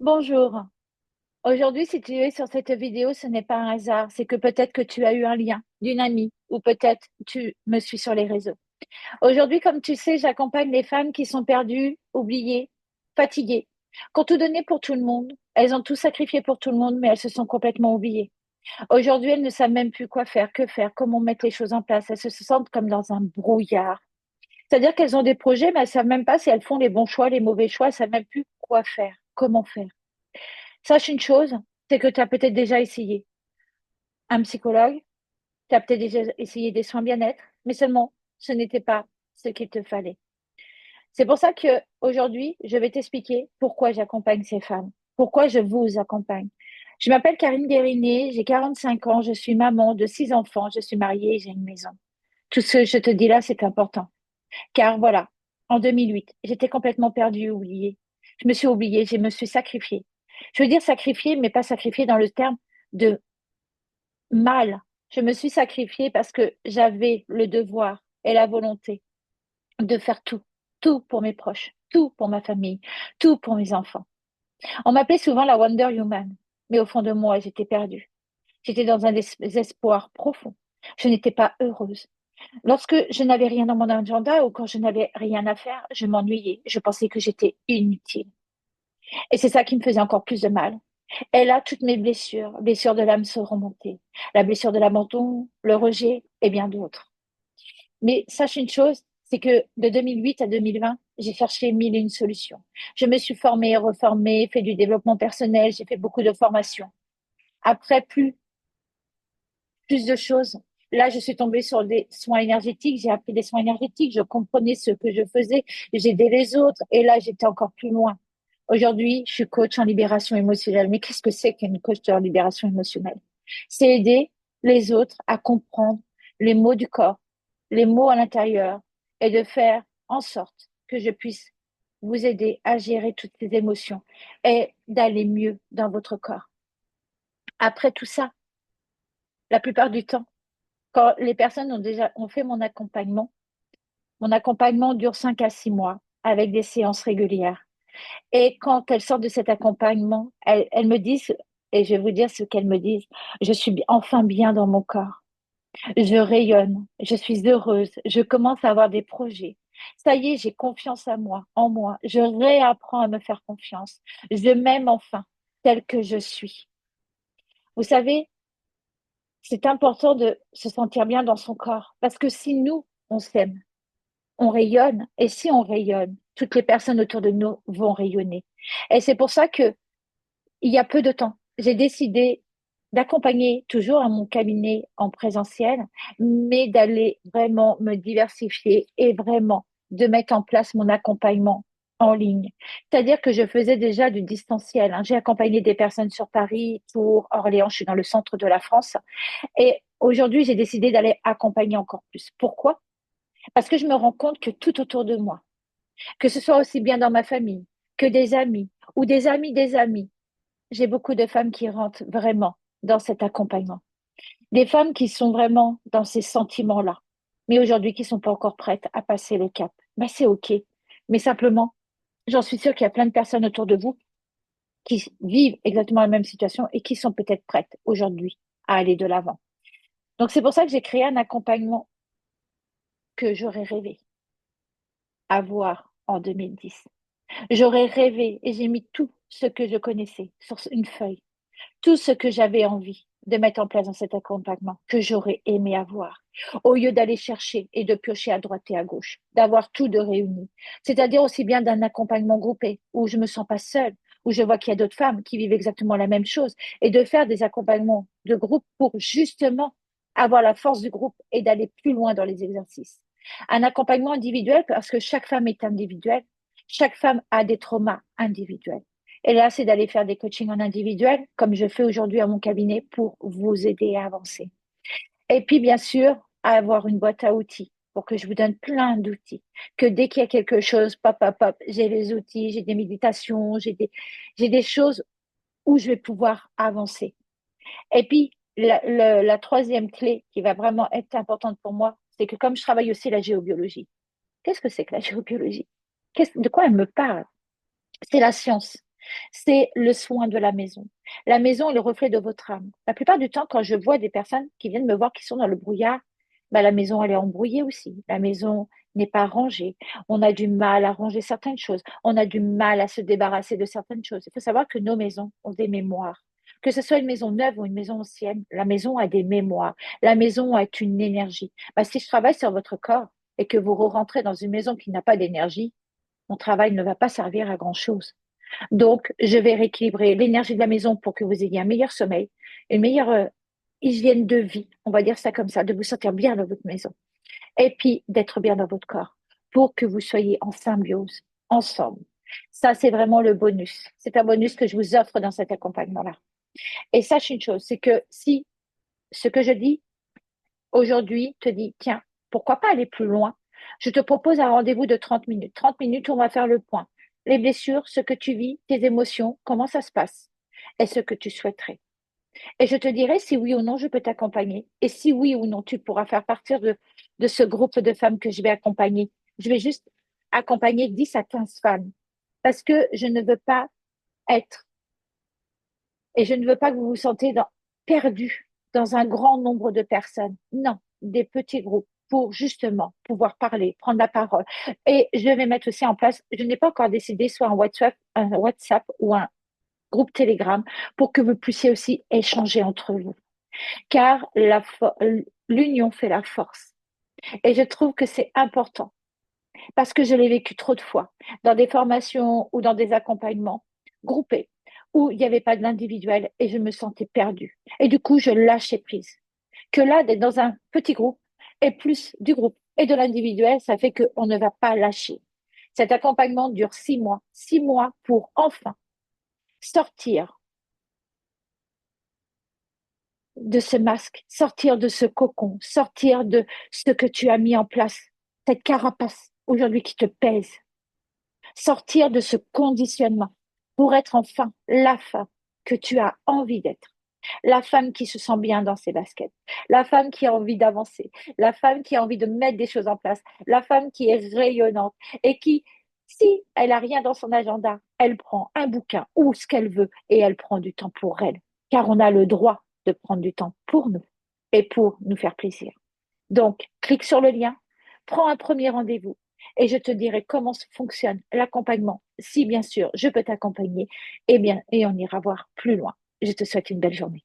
Bonjour. Aujourd'hui, si tu es sur cette vidéo, ce n'est pas un hasard. C'est que peut-être que tu as eu un lien d'une amie ou peut-être tu me suis sur les réseaux. Aujourd'hui, comme tu sais, j'accompagne les femmes qui sont perdues, oubliées, fatiguées, qui ont tout donné pour tout le monde. Elles ont tout sacrifié pour tout le monde, mais elles se sont complètement oubliées. Aujourd'hui, elles ne savent même plus quoi faire, que faire, comment mettre les choses en place. Elles se sentent comme dans un brouillard. C'est-à-dire qu'elles ont des projets, mais elles savent même pas si elles font les bons choix, les mauvais choix. Elles savent même plus quoi faire, comment faire. Sache une chose, c'est que tu as peut-être déjà essayé un psychologue, tu as peut-être déjà essayé des soins bien-être, mais seulement ce n'était pas ce qu'il te fallait. C'est pour ça que aujourd'hui, je vais t'expliquer pourquoi j'accompagne ces femmes, pourquoi je vous accompagne. Je m'appelle Karine Guérinet, j'ai 45 ans, je suis maman de 6 enfants, je suis mariée, j'ai une maison. Tout ce que je te dis là, c'est important. Car voilà, en 2008, j'étais complètement perdue, oubliée. Je me suis oubliée, je me suis sacrifiée. Je veux dire sacrifiée, mais pas sacrifiée dans le terme de mal. Je me suis sacrifiée parce que j'avais le devoir et la volonté de faire tout, tout pour mes proches, tout pour ma famille, tout pour mes enfants. On m'appelait souvent la Wonder Woman, mais au fond de moi, j'étais perdue. J'étais dans un désespoir profond. Je n'étais pas heureuse. Lorsque je n'avais rien dans mon agenda ou quand je n'avais rien à faire, je m'ennuyais. Je pensais que j'étais inutile. Et c'est ça qui me faisait encore plus de mal. Et là, toutes mes blessures, blessures de l'âme se remontaient. La blessure de l'abandon, le rejet et bien d'autres. Mais sache une chose, c'est que de 2008 à 2020, j'ai cherché mille et une solutions. Je me suis formée, reformée, fait du développement personnel, j'ai fait beaucoup de formations. Après, plus de choses. Là, je suis tombée sur des soins énergétiques, j'ai appris des soins énergétiques, je comprenais ce que je faisais, j'aidais les autres, et là, j'étais encore plus loin. Aujourd'hui, je suis coach en libération émotionnelle. Mais qu'est-ce que c'est qu'une coach en libération émotionnelle? C'est aider les autres à comprendre les mots du corps, les mots à l'intérieur, et de faire en sorte que je puisse vous aider à gérer toutes ces émotions et d'aller mieux dans votre corps. Après tout ça, la plupart du temps, quand les personnes ont fait mon accompagnement dure 5 à 6 mois avec des séances régulières. Et quand elles sortent de cet accompagnement, elles me disent, et je vais vous dire ce qu'elles me disent, je suis enfin bien dans mon corps, je rayonne, je suis heureuse, je commence à avoir des projets. Ça y est, j'ai confiance en moi, je réapprends à me faire confiance, je m'aime enfin tel que je suis. Vous savez, c'est important de se sentir bien dans son corps parce que si nous, on s'aime, on rayonne. Et si on rayonne, toutes les personnes autour de nous vont rayonner. Et c'est pour ça que, il y a peu de temps, j'ai décidé d'accompagner toujours à mon cabinet en présentiel, mais d'aller vraiment me diversifier et vraiment de mettre en place mon accompagnement en ligne. C'est-à-dire que je faisais déjà du distanciel, hein. J'ai accompagné des personnes sur Paris, Tours, Orléans, je suis dans le centre de la France. Et aujourd'hui, j'ai décidé d'aller accompagner encore plus. Pourquoi? Parce que je me rends compte que tout autour de moi, que ce soit aussi bien dans ma famille que des amis ou des amis, j'ai beaucoup de femmes qui rentrent vraiment dans cet accompagnement. Des femmes qui sont vraiment dans ces sentiments-là, mais aujourd'hui qui ne sont pas encore prêtes à passer le cap. Ben, c'est OK. Mais simplement, j'en suis sûre qu'il y a plein de personnes autour de vous qui vivent exactement la même situation et qui sont peut-être prêtes aujourd'hui à aller de l'avant. Donc, c'est pour ça que j'ai créé un accompagnement que j'aurais rêvé avoir en 2010. J'aurais rêvé et j'ai mis tout ce que je connaissais sur une feuille, tout ce que j'avais envie de mettre en place dans cet accompagnement, que j'aurais aimé avoir, au lieu d'aller chercher et de piocher à droite et à gauche, d'avoir tout de réuni. C'est-à-dire aussi bien d'un accompagnement groupé, où je me sens pas seule, où je vois qu'il y a d'autres femmes qui vivent exactement la même chose, et de faire des accompagnements de groupe pour justement avoir la force du groupe et d'aller plus loin dans les exercices. Un accompagnement individuel, parce que chaque femme est individuelle, chaque femme a des traumas individuels. Et là, c'est d'aller faire des coachings en individuel, comme je fais aujourd'hui à mon cabinet, pour vous aider à avancer. Et puis, bien sûr, à avoir une boîte à outils pour que je vous donne plein d'outils. Que dès qu'il y a quelque chose, pop, pop, pop, j'ai les outils, j'ai des méditations, j'ai des choses où je vais pouvoir avancer. Et puis, la troisième clé qui va vraiment être importante pour moi, c'est que comme je travaille aussi la géobiologie, qu'est-ce que c'est que la géobiologie? De quoi elle me parle? C'est la science. C'est le soin de la maison. La maison est le reflet de votre âme. La plupart du temps, quand je vois des personnes qui viennent me voir qui sont dans le brouillard, bah, la maison, elle est embrouillée aussi. La maison n'est pas rangée. On a du mal à ranger certaines choses. On a du mal à se débarrasser de certaines choses. Il faut savoir que nos maisons ont des mémoires. Que ce soit une maison neuve ou une maison ancienne, la maison a des mémoires. La maison a une énergie. Bah, si je travaille sur votre corps et que vous rentrez dans une maison qui n'a pas d'énergie, mon travail ne va pas servir à grand-chose. Donc, je vais rééquilibrer l'énergie de la maison pour que vous ayez un meilleur sommeil, une meilleure hygiène de vie, on va dire ça comme ça, de vous sentir bien dans votre maison, et puis d'être bien dans votre corps, pour que vous soyez en symbiose, ensemble. Ça, c'est vraiment le bonus. C'est un bonus que je vous offre dans cet accompagnement-là. Et sache une chose, c'est que si ce que je dis aujourd'hui te dit, tiens, pourquoi pas aller plus loin? Je te propose un rendez-vous de 30 minutes. 30 minutes, on va faire le point. Les blessures, ce que tu vis, tes émotions, comment ça se passe et ce que tu souhaiterais. Et je te dirai si oui ou non je peux t'accompagner. Et si oui ou non tu pourras faire partie de ce groupe de femmes que je vais accompagner. Je vais juste accompagner 10 à 15 femmes parce que je ne veux pas être et je ne veux pas que vous vous sentez perdu dans un grand nombre de personnes. Non, des petits groupes pour justement pouvoir parler, prendre la parole. Et je vais mettre aussi en place, je n'ai pas encore décidé, soit un WhatsApp ou un groupe Telegram pour que vous puissiez aussi échanger entre vous. Car l'union fait la force. Et je trouve que c'est important parce que je l'ai vécu trop de fois dans des formations ou dans des accompagnements groupés où il n'y avait pas de l'individuel et je me sentais perdue. Et du coup, je lâchais prise. Que là, d'être dans un petit groupe et plus du groupe et de l'individuel, ça fait qu'on ne va pas lâcher. Cet accompagnement dure 6 mois, 6 mois pour enfin sortir de ce masque, sortir de ce cocon, sortir de ce que tu as mis en place, cette carapace aujourd'hui qui te pèse, sortir de ce conditionnement pour être enfin la femme que tu as envie d'être. La femme qui se sent bien dans ses baskets, la femme qui a envie d'avancer, la femme qui a envie de mettre des choses en place, la femme qui est rayonnante et qui, si elle a rien dans son agenda, elle prend un bouquin ou ce qu'elle veut et elle prend du temps pour elle, car on a le droit de prendre du temps pour nous et pour nous faire plaisir. Donc, clique sur le lien, prends un premier rendez-vous et je te dirai comment fonctionne l'accompagnement. Si bien sûr, je peux t'accompagner, et bien, et on ira voir plus loin. Je te souhaite une belle journée.